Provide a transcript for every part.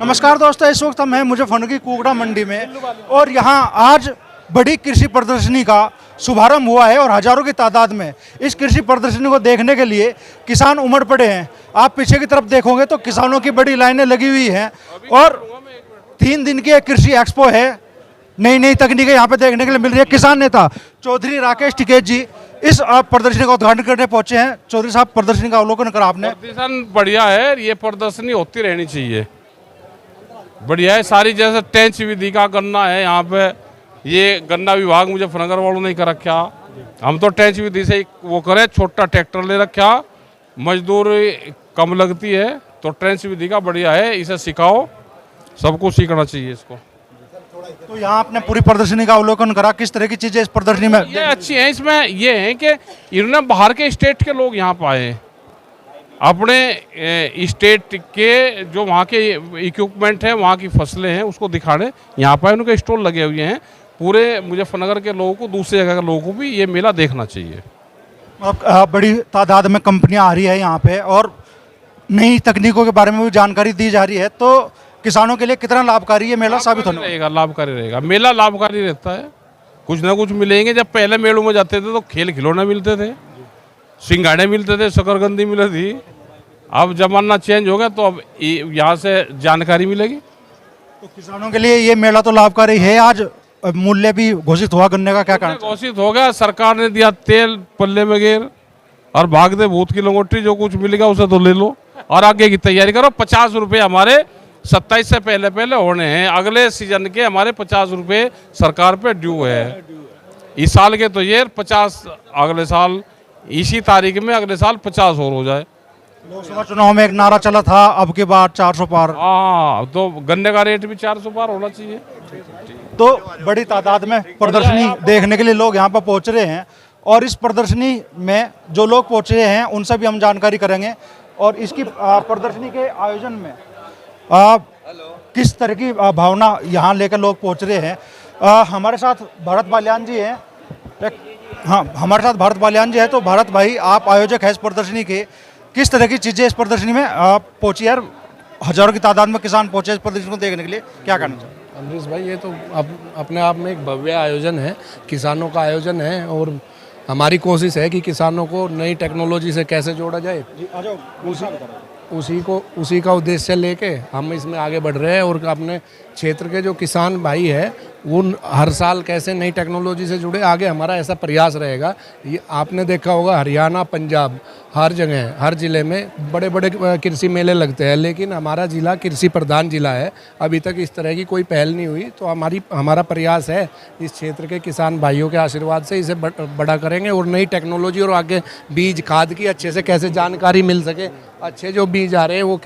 नमस्कार दोस्तों, इस वक्त हम हैं मुजफ्फरनगर की कुकड़ा मंडी में और यहाँ आज बड़ी कृषि प्रदर्शनी का शुभारंभ हुआ है और हजारों की तादाद में इस कृषि प्रदर्शनी को देखने के लिए किसान उमड़ पड़े हैं। आप पीछे की तरफ देखोगे तो किसानों की बड़ी लाइनें लगी हुई हैं और 3 दिन की एक कृषि एक्सपो है। नई नई तकनीकें यहाँ पे देखने के लिए मिल रही है। किसान नेता चौधरी राकेश टिकैत जी इस प्रदर्शनी का उद्घाटन करने पहुंचे हैं। चौधरी साहब, प्रदर्शनी का अवलोकन करा आपने? प्रदर्शन बढ़िया है, ये प्रदर्शनी होती रहनी चाहिए, बढ़िया है। सारी जैसे टेंच विधि का गन्ना है यहाँ पे, ये गन्ना विभाग मुजफ्फरनगर वालों ने कर रखा। हम तो टेंच विधि से वो करें, छोटा ट्रैक्टर ले रखा, मजदूर कम लगती है, तो टेंच विधि का बढ़िया है, इसे सिखाओ, सबको सीखना चाहिए इसको। तो यहाँ आपने पूरी प्रदर्शनी का अवलोकन करा, किस तरह की चीजें इस प्रदर्शनी में ये अच्छी है। इसमें ये है कि इन्होंने बाहर के स्टेट के लोग यहाँ पर आए, अपने स्टेट के जो वहाँ के इक्विपमेंट है, वहाँ की फसलें हैं, उसको दिखाने यहाँ पर उनके स्टॉल लगे हुए हैं। पूरे मुजफ्फरनगर के लोगों को, दूसरी जगह के लोगों को भी ये मेला देखना चाहिए। बड़ी तादाद में कंपनियां आ रही है यहाँ पे और नई तकनीकों के बारे में भी जानकारी दी जा रही है, तो किसानों के लिए कितना लाभकारी ये मेला साबित होने रहेगा? लाभकारी रहेगा, मेला लाभकारी रहता है, कुछ ना कुछ मिलेंगे। जब पहले मेलों में जाते थे तो खेल खिलौने मिलते थे, सिंगाड़े मिलते थे, शकरकंदी मिलती थी। अब जमाना चेंज हो गया तो अब यहाँ से जानकारी मिलेगी। तो किसानों के लिए ये मेला तो लाभकारी है। आज मूल्य भी घोषित हुआ गन्ने का, क्या कारण? घोषित हो गया, सरकार ने दिया तेल पल्ले में गेर और भाग दे भूत की लंगोटी, जो कुछ मिलेगा उसे तो ले लो और आगे की तैयारी करो। 50 रुपये हमारे 27 से पहले पहले होने हैं, अगले सीजन के हमारे 50 रुपये सरकार पे ड्यू है। इस साल के तो ये 50, अगले साल इसी तारीख में, अगले साल 50 और हो जाए। लोकसभा चुनाव में एक नारा चला था, अब के बाद 400 पार। हाँ, तो गन्ने का रेट भी 400 पार होना चाहिए। तो बड़ी तादाद में प्रदर्शनी देखने के लिए लोग यहाँ पर पहुँच रहे हैं और इस प्रदर्शनी में जो लोग पहुँच रहे हैं उनसे भी हम जानकारी करेंगे और इसकी प्रदर्शनी के आयोजन में किस तरह की भावना यहाँ लेकर लोग पहुँच रहे हैं। हमारे साथ भारत बालियान जी हैं। हाँ, हमारे साथ भारत बालियान जी है। तो भारत भाई, आप आयोजक हैं इस प्रदर्शनी के, किस तरह की चीज़ें इस प्रदर्शनी में पहुंची यार? हजारों की तादाद में किसान पहुंचे इस प्रदर्शनी को देखने के लिए, क्या करना चाहिए? अमरीश भाई, ये तो अपने आप में एक भव्य आयोजन है, किसानों का आयोजन है और हमारी कोशिश है कि किसानों को नई टेक्नोलॉजी से कैसे जोड़ा जाए, उसी का उद्देश्य लेके हम इसमें आगे बढ़ रहे हैं। और अपने क्षेत्र के जो किसान भाई है वो हर साल कैसे नई टेक्नोलॉजी से जुड़े, आगे हमारा ऐसा प्रयास रहेगा। ये आपने देखा होगा, हरियाणा, पंजाब, हर जगह, हर ज़िले में बड़े बड़े कृषि मेले लगते हैं, लेकिन हमारा ज़िला कृषि प्रधान ज़िला है, अभी तक इस तरह की कोई पहल नहीं हुई। तो हमारा प्रयास है इस क्षेत्र के किसान भाइयों के आशीर्वाद से इसे बड़ा करेंगे और नई टेक्नोलॉजी और आगे बीज खाद की अच्छे से कैसे जानकारी मिल सके, अच्छे जो बीज आ रहे हैं वो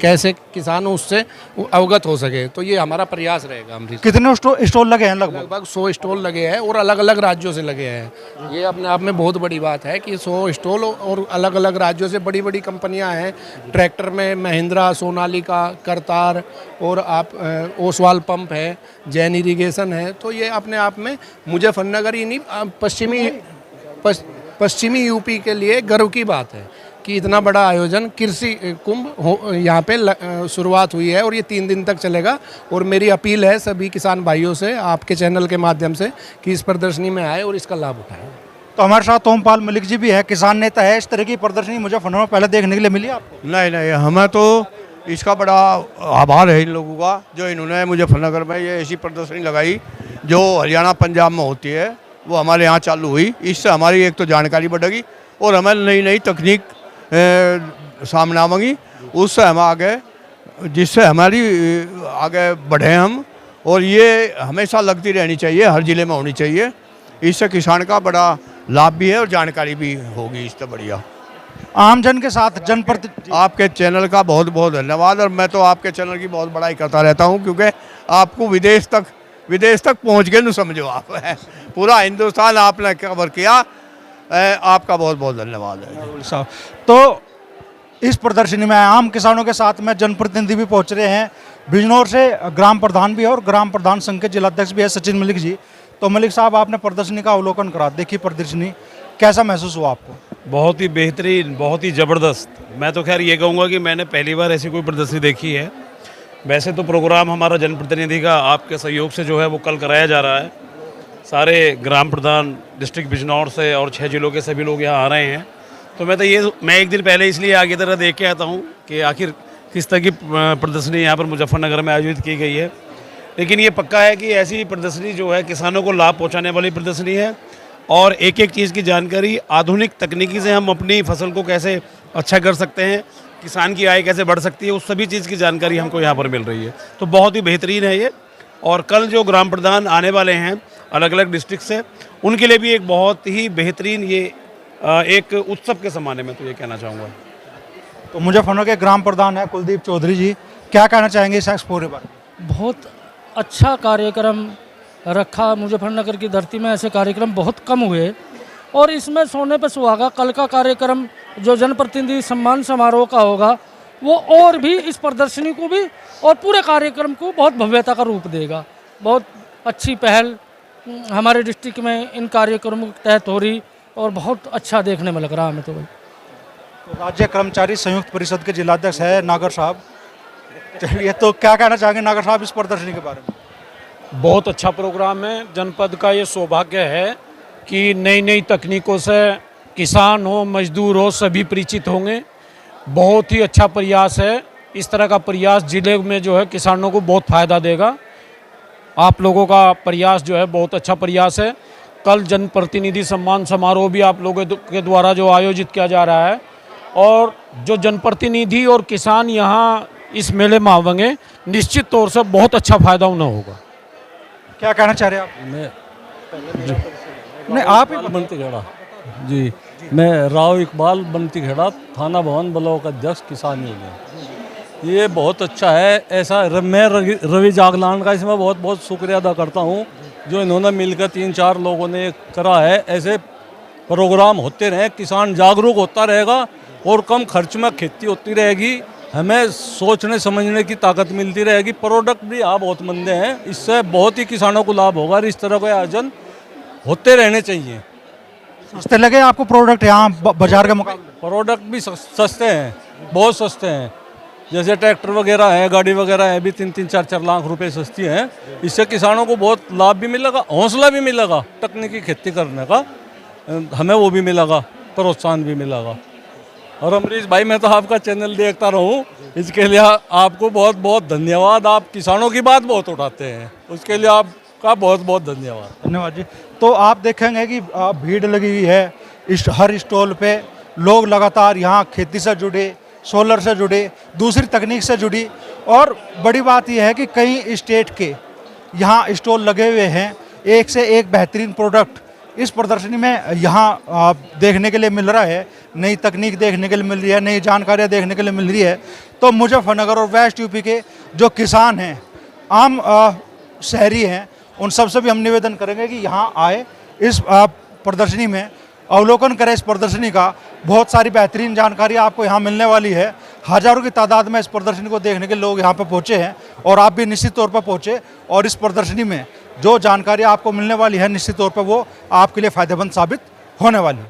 कैसे किसान उससे अवगत हो सके, तो ये हमारा प्रयास रहेगा। हम कितने स्टॉल लगे हैं? लगभग 100 स्टॉल लगे हैं और अलग अलग राज्यों से लगे हैं। ये अपने आप में बहुत बड़ी बात है कि 100 स्टॉल और अलग अलग राज्यों से बड़ी बड़ी कंपनियां हैं। ट्रैक्टर में महिंद्रा, सोनालिका, करतार और आप ओसवाल पंप है, जैन इरिगेशन है। तो ये अपने आप में मुजफ्फरनगर ही नहीं, पश्चिमी यूपी के लिए गर्व की बात है कि इतना बड़ा आयोजन कृषि कुंभ यहाँ पे शुरुआत हुई है और ये 3 दिन तक चलेगा। और मेरी अपील है सभी किसान भाइयों से, आपके चैनल के माध्यम से, कि इस प्रदर्शनी में आए और इसका लाभ उठाएं। तो हमारे साथ ओमपाल मलिक जी भी है, किसान नेता है। इस तरह की प्रदर्शनी मुजफ्फरनगर में पहले देखने के लिए मिली आपको? नहीं, हमें तो इसका बड़ा आभार है इन लोगों का, जो इन्होंने मुजफ्फरनगर में ये ऐसी प्रदर्शनी लगाई जो हरियाणा, पंजाब में होती है, वो हमारे यहाँ चालू हुई। इससे हमारी एक तो जानकारी बढ़ेगी और हमें नई नई तकनीक सामने आवेंगी, उससे हम आगे, जिससे हमारी आगे बढ़े हम। और ये हमेशा लगती रहनी चाहिए, हर ज़िले में होनी चाहिए। इससे किसान का बड़ा लाभ भी है और जानकारी भी होगी इससे बढ़िया। आम जन के साथ जनप्रतिनिधि, आपके चैनल का बहुत बहुत धन्यवाद। और मैं तो आपके चैनल की बहुत बड़ाई करता रहता हूँ, क्योंकि आपको विदेश तक पहुँच गए, न समझो आप, पूरा हिंदुस्तान आपने कवर किया। आपका बहुत बहुत धन्यवाद है। तो इस प्रदर्शनी में आम किसानों के साथ में जनप्रतिनिधि भी पहुंच रहे हैं। बिजनौर से ग्राम प्रधान भी है और ग्राम प्रधान संघ के जिलाध्यक्ष भी है, सचिन मलिक जी। तो मलिक साहब, आपने प्रदर्शनी का अवलोकन करा, देखिए प्रदर्शनी, कैसा महसूस हुआ आपको? बहुत ही बेहतरीन, बहुत ही ज़बरदस्त। मैं तो खैर ये कहूँगा कि मैंने पहली बार ऐसी कोई प्रदर्शनी देखी है वैसे तो प्रोग्राम हमारा जनप्रतिनिधि का आपके सहयोग से जो है वो कल कराया जा रहा है। सारे ग्राम प्रधान डिस्ट्रिक्ट बिजनौर से और 6 जिलों के सभी लोग यहाँ आ रहे हैं। तो मैं एक दिन पहले इसलिए आगे तरह देख के आता हूँ कि आखिर किस तरह की प्रदर्शनी यहाँ पर मुजफ्फरनगर में आयोजित की गई है। लेकिन ये पक्का है कि ऐसी प्रदर्शनी जो है किसानों को लाभ पहुँचाने वाली प्रदर्शनी है और एक एक चीज़ की जानकारी, आधुनिक तकनीकी से हम अपनी फसल को कैसे अच्छा कर सकते हैं, किसान की आय कैसे बढ़ सकती है, उस सभी चीज़ की जानकारी हमको यहाँ पर मिल रही है। तो बहुत ही बेहतरीन है ये। और कल जो ग्राम प्रधान आने वाले हैं अलग अलग डिस्ट्रिक्ट से, उनके लिए भी एक बहुत ही बेहतरीन ये एक उत्सव के समान है, मैं तो ये कहना चाहूँगा। तो मुजफ्फरनगर के ग्राम प्रधान है कुलदीप चौधरी जी, क्या कहना चाहेंगे इस एक्सपो के बारे में? बहुत अच्छा कार्यक्रम रखा। मुजफ्फरनगर की धरती में ऐसे कार्यक्रम बहुत कम हुए और इसमें सोने पर सुहागा। कल का कार्यक्रम जो जनप्रतिनिधि सम्मान समारोह का होगा वो और भी इस प्रदर्शनी को भी और पूरे कार्यक्रम को बहुत भव्यता का रूप देगा। बहुत अच्छी पहल हमारे डिस्ट्रिक्ट में इन कार्यक्रमों के तहत हो रही और बहुत अच्छा देखने में लग रहा है हमें तो भाई। तो राज्य कर्मचारी संयुक्त परिषद के जिलाध्यक्ष है नागर साहब। चलिए, तो क्या कहना चाहेंगे नागर साहब इस प्रदर्शनी के बारे में? बहुत अच्छा प्रोग्राम है। जनपद का ये सौभाग्य है कि नई नई तकनीकों से किसान हो, मजदूर हो, सभी परिचित होंगे। बहुत ही अच्छा प्रयास है। इस तरह का प्रयास जिले में जो है किसानों को बहुत फ़ायदा देगा। आप लोगों का प्रयास जो है बहुत अच्छा प्रयास है। कल जनप्रतिनिधि सम्मान समारोह भी आप लोगों के द्वारा जो आयोजित किया जा रहा है और जो जनप्रतिनिधि और किसान यहाँ इस मेले में आवेंगे, निश्चित तौर से बहुत अच्छा फ़ायदा उन्हें होगा। क्या कहना चाह रहे हैं आप? नहीं, आप ही बनती खेड़ा जी, मैं राव इकबाल बनती खेड़ा, थाना भवन ब्लॉक अध्यक्ष किसान यूनियन। ये बहुत अच्छा है। ऐसा मैं रवि जागलान का इसमें बहुत बहुत शुक्रिया अदा करता हूँ जो इन्होंने मिलकर 3-4 लोगों ने करा है। ऐसे प्रोग्राम होते रहे, किसान जागरूक होता रहेगा और कम खर्च में खेती होती रहेगी। हमें सोचने समझने की ताकत मिलती रहेगी। प्रोडक्ट भी यहाँ बहुत मंदे हैं, इससे बहुत ही किसानों को लाभ होगा। इस तरह के आयोजन होते रहने चाहिए। सस्ते लगे आपको प्रोडक्ट यहाँ बाजार के मुकाबले? प्रोडक्ट भी सस्ते हैं, बहुत सस्ते हैं। जैसे ट्रैक्टर वगैरह है, गाड़ी वगैरह है, भी 3-4 लाख रुपए सस्ती हैं। इससे किसानों को बहुत लाभ भी मिलेगा, हौसला भी मिलेगा तकनीकी खेती करने का, हमें वो भी मिलेगा, प्रोत्साहन भी मिलेगा। और अमरीश भाई, मैं तो आपका चैनल देखता रहूं, इसके लिए आपको बहुत बहुत धन्यवाद। आप किसानों की बात बहुत उठाते हैं, उसके लिए आपका बहुत बहुत धन्यवाद। धन्यवाद जी। तो आप देखेंगे कि भीड़ लगी हुई है हर स्टॉल पे। लोग लगातार यहाँ खेती से जुड़े, सोलर से जुड़े, दूसरी तकनीक से जुड़ी। और बड़ी बात यह है कि कई स्टेट के यहाँ स्टॉल लगे हुए हैं, एक से एक बेहतरीन प्रोडक्ट इस प्रदर्शनी में यहाँ देखने के लिए मिल रहा है। नई तकनीक देखने के लिए मिल रही है, नई जानकारियाँ देखने के लिए मिल रही है। तो मुजफ्फरनगर और वेस्ट यूपी के जो किसान हैं, आम शहरी हैं, उन सब से भी हम निवेदन करेंगे कि यहाँ आए, इस प्रदर्शनी में अवलोकन करें इस प्रदर्शनी का। बहुत सारी बेहतरीन जानकारी आपको यहाँ मिलने वाली है। हज़ारों की तादाद में इस प्रदर्शनी को देखने के लोग यहाँ पर पहुँचे हैं और आप भी निश्चित तौर पर पहुँचे। और इस प्रदर्शनी में जो जानकारी आपको मिलने वाली है, निश्चित तौर पर वो आपके लिए फ़ायदेमंद साबित होने वाली है।